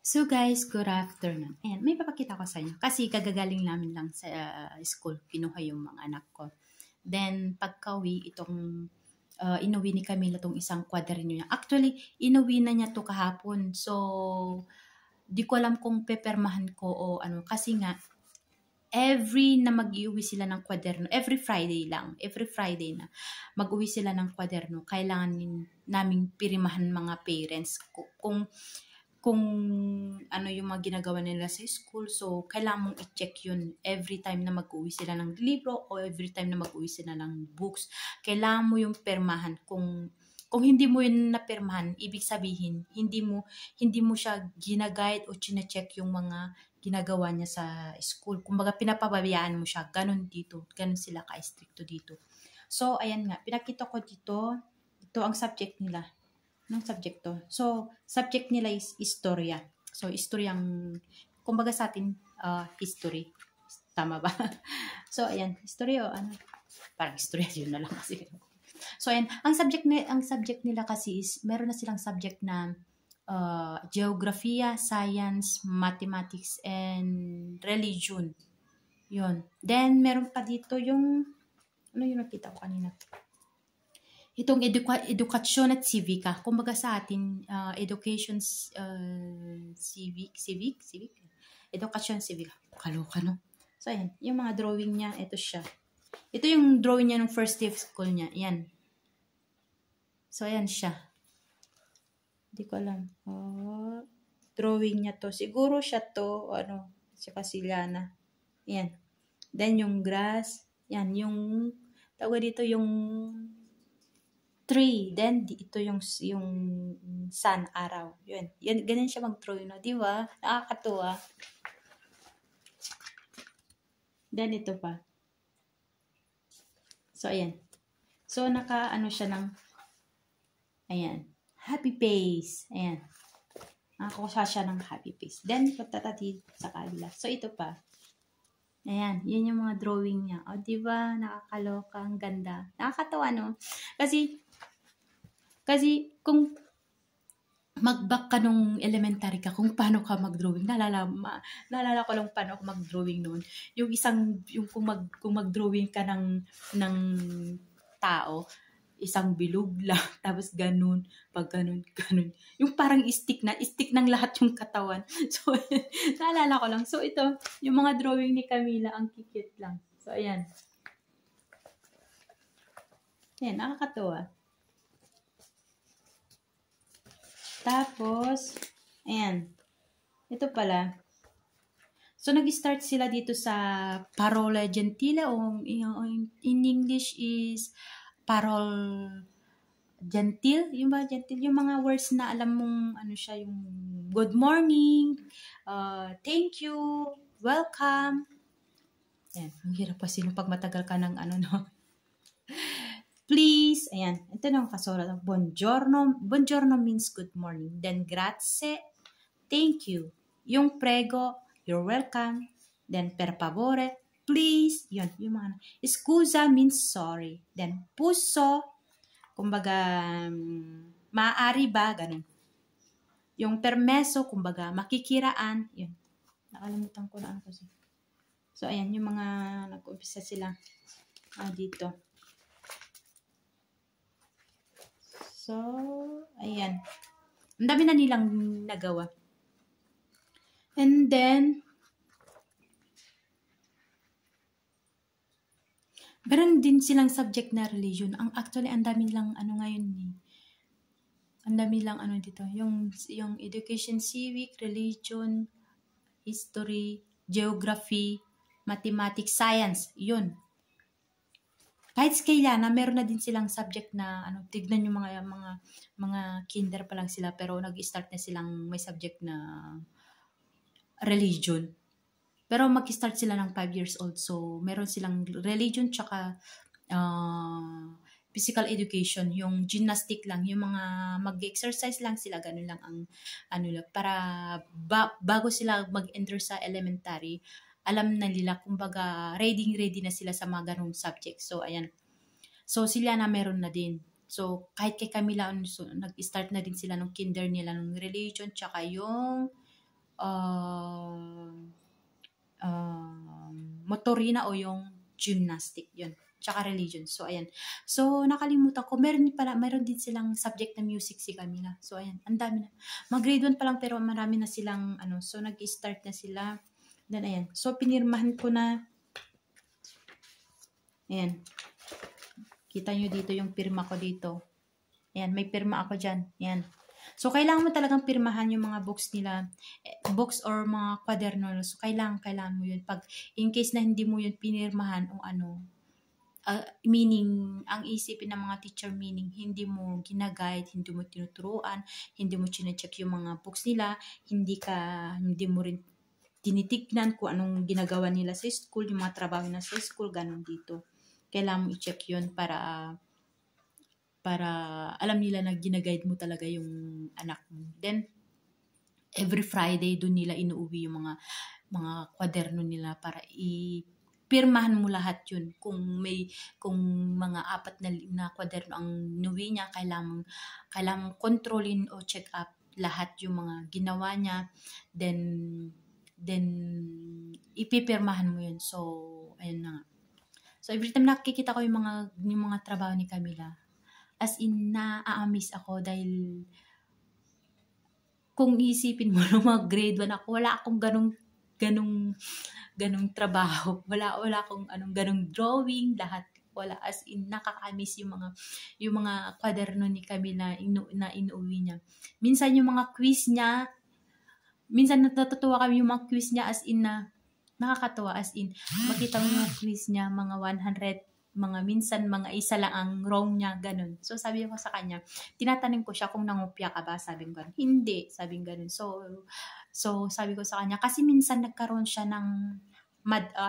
So guys, good afternoon. Ayan, may papakita ko sa inyo. Kasi kagagaling namin lang sa school, kinuha yung mga anak ko. Then, pagka-uwi, inuwi ni Camila itong isang kwaderno niya. Actually, inuwi na niya to kahapon. So, di ko alam kung pepermahan ko o ano. Kasi nga, every na mag-iuwi sila ng kwaderno, every Friday na mag-uwi sila ng kwaderno, kailangan naming pirimahan mga parents kung ano yung mga ginagawa nila sa school. So, kailangan mong i-check yun every time na mag-uwi sila ng libro o every time na mag-uwi sila ng books. Kailangan mo yung permahan. Kung hindi mo yun napirmahan, ibig sabihin, hindi mo siya ginaguide o chine-check yung mga ginagawa niya sa school. Kumbaga, pinapabayaan mo siya. Ganon dito. Ganon sila ka-stricto dito. So, ayan nga. Pinakita ko dito. Ito ang subject nila. Anong subject to? So, subject nila is istorya. So, istoryang, kumbaga sa atin, history. Tama ba? So, ayan. History o ano? Parang istorya, yun na lang kasi. So, ayan. Ang subject nila kasi is, meron na silang subject na geography, science, mathematics, and religion. Yun. Then, meron pa dito yung, ano yung nakita ko kanina? Itong edukasyon at civica. Kumbaga sa atin, education, civic, edukasyon, civic. Kaloka, no? So, ayan. Yung mga drawing niya, ito siya. Ito yung drawing niya ng first day of school niya. Ayan. So, ayan siya. Hindi ko alam. Drawing niya to. Siguro siya to, ano, si Casiliana. Ayan. Then, yung grass. Yan, yung, tawag dito yung tree. Then, ito yung sun, araw. Yun. Yan, ganun siya mag-drawing, no? Di ba? Nakakatuwa. Then, ito pa. So, ayan. So, ano siya ng, ayan. Happy face. Ayan. Nakakuha siya ng happy face. Then, patatati sa kabila. So, ito pa. Ayan. Yan yung mga drawing niya. O, di ba? Nakakaloka. Ang ganda. Nakakatawa, no? Kasi kung mag-back ka nung elementary ka, kung paano ka mag-drawing, naalala ko lang paano ako mag-drawing noon. Yung kung mag-drawing ka ng tao, isang bilog lang, tapos ganun, pag ganun. Yung parang stick ng lahat yung katawan. So, naalala ko lang. So, ito, yung mga drawing ni Camila, ang kikit lang. So, ayan. Ayan, nakakatawa. Tapos, ayan. Ito pala. So, nag-start sila dito sa parola gentile o in English is parol gentil. Yung ba gentil? Yung mga words na alam mong ano siya, yung good morning, thank you, welcome. Ayan. Ang hirap pa sino pag matagal ka ng ano, no? Please, ayan, ito na ang kasulat. Buongiorno. Buongiorno means good morning. Then, grazie, thank you. Yung prego, you're welcome. Then, per favore, please. Yun, yung mga, scusa means sorry. Then, puso, kumbaga, maaari ba, ganun. Yung permeso, kumbaga, makikiraan, yun. Nakalimutan ko na ano kasi. So, ayan, yung mga, nag-umpisa sila dito. So, ayan. Ang dami na nilang nagawa. And then, meron din silang subject na religion. Actually, ang dami lang ano ngayon eh. Ang dami lang ano dito. Yung education, civic, religion, history, geography, mathematics, science. Yun. Kahit kailan na meron na din silang subject na ano, tignan yung mga kinder pa lang sila pero nag-start na silang may subject na religion. Pero mag-start sila ng 5 years old. So, meron silang religion tsaka physical education, yung gymnastic lang, yung mga mag-exercise lang sila, ganun lang ang ano lang para bago sila mag-enter sa elementary, alam na nila, kumbaga, ready na sila sa mga ganong subject. So, ayan. So, sila na meron na din. So, kahit kay Camila, so, nag-start na din sila ng kinder nila ng religion, tsaka yung motorina o yung gymnastic, yun. Tsaka religion. So, ayan. So, nakalimutan ko. Meron din silang subject na music si Camila. So, ayan. Ang dami na. Mag-grade 1 pa lang pero marami na silang, so nag-start na sila. Then, ayan. So, pinirmahan ko na. Ayan. Kita nyo dito yung pirma ko dito. Ayan. May pirma ako dyan. Ayan. So, kailangan mo talagang pirmahan yung mga books nila, books or mga kwaderno. So, kailangan mo yun. Pag, in case na hindi mo yun pinirmahan o meaning, ang isipin ng mga teacher meaning, hindi mo ginaguide, hindi mo tinuturuan, hindi mo chinecheck yung mga books nila, hindi mo rin tinitignan kung anong ginagawa nila sa school, yung mga trabaho na sa school, ganun dito. Kailangan mo i-check yun para alam nila na ginaguide mo talaga yung anak mo. Then, every Friday, doon nila inuuwi yung mga kwaderno nila para pirmahan mo lahat yun. Kung mga 4 na kwaderno ang inuwi niya, kailangan kontrolin o check up lahat yung mga ginawa niya. Then ipipirmahan mo yun. So, ayun na nga. So, every time nakikita ko yung mga trabaho ni Camila, as in, na-amaze ako dahil kung isipin mo nung mga grade 1 ako, wala akong ganong trabaho. Wala akong ganong drawing, lahat. Wala, as in, nakaka-amaze yung mga kwaderno ni Camila na inuwi niya. Minsan yung mga quiz niya, minsan natutuwa kami yung mga quiz niya, as in na nakakatuwa, as in, makita mo yung mga quiz niya, mga 100, minsan mga isa lang ang wrong niya, ganun. So, sabi ko sa kanya, tinatanong ko siya kung nangopya ka ba, sabi ko, hindi, sabi ganun. So, sabi ko sa kanya, kasi minsan nagkaroon siya ng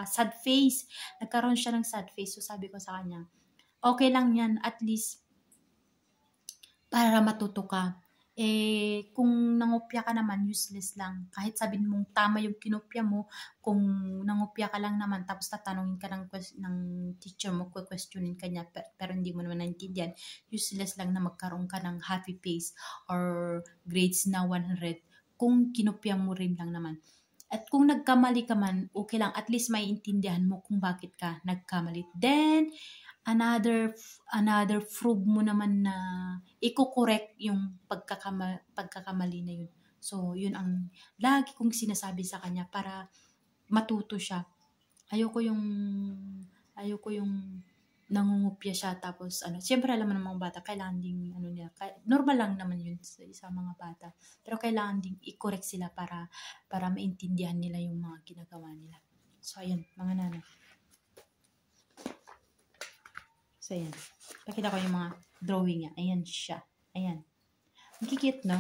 sad face. Nagkaroon siya ng sad face. So, sabi ko sa kanya, okay lang yan, at least, para matuto ka. Kung nangopya ka naman, useless lang. Kahit sabihin mong tama yung kinopya mo, kung nangopya ka lang naman, tapos tatanungin ka ng teacher mo, questionin ka niya, pero hindi mo naman naintindihan, useless lang na magkaroon ka ng happy face or grades na 100 kung kinopya mo rin lang naman. At kung nagkamali ka man, okay lang, at least maiintindihan mo kung bakit ka nagkamali. Then, another proof mo naman na i-correct yung pagkakamali na yun. So, yun ang lagi kong sinasabi sa kanya para matuto siya. Ayoko yung nangungupya siya tapos siyempre alam mo ng mga bata, kailangan ding nila, normal lang naman yun sa mga bata. Pero kailangan ding i-correct sila para maintindihan nila yung mga ginagawa nila. So, ayan, mga nanay. So, ayan. Pakita ko yung mga drawing niya. Ayan siya. Ayan. Magkikit, no?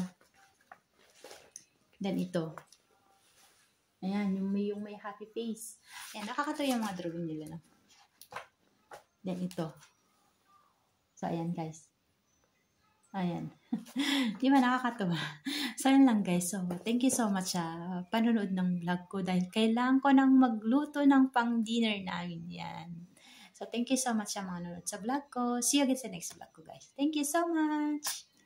Then, ito. Ayan, yung may happy face. Ayan, nakakatawa yung mga drawing nila, no? Then, ito. So, ayan, guys. Ayan. Di ba nakakatawa? So, ayan lang, guys. So, thank you so much sa panonood ng vlog ko dahil kailangan ko nang magluto ng pang-dinner namin. Yan. So, thank you so much sa mga nanonood sa vlog ko. See you again sa next vlog ko, guys. Thank you so much!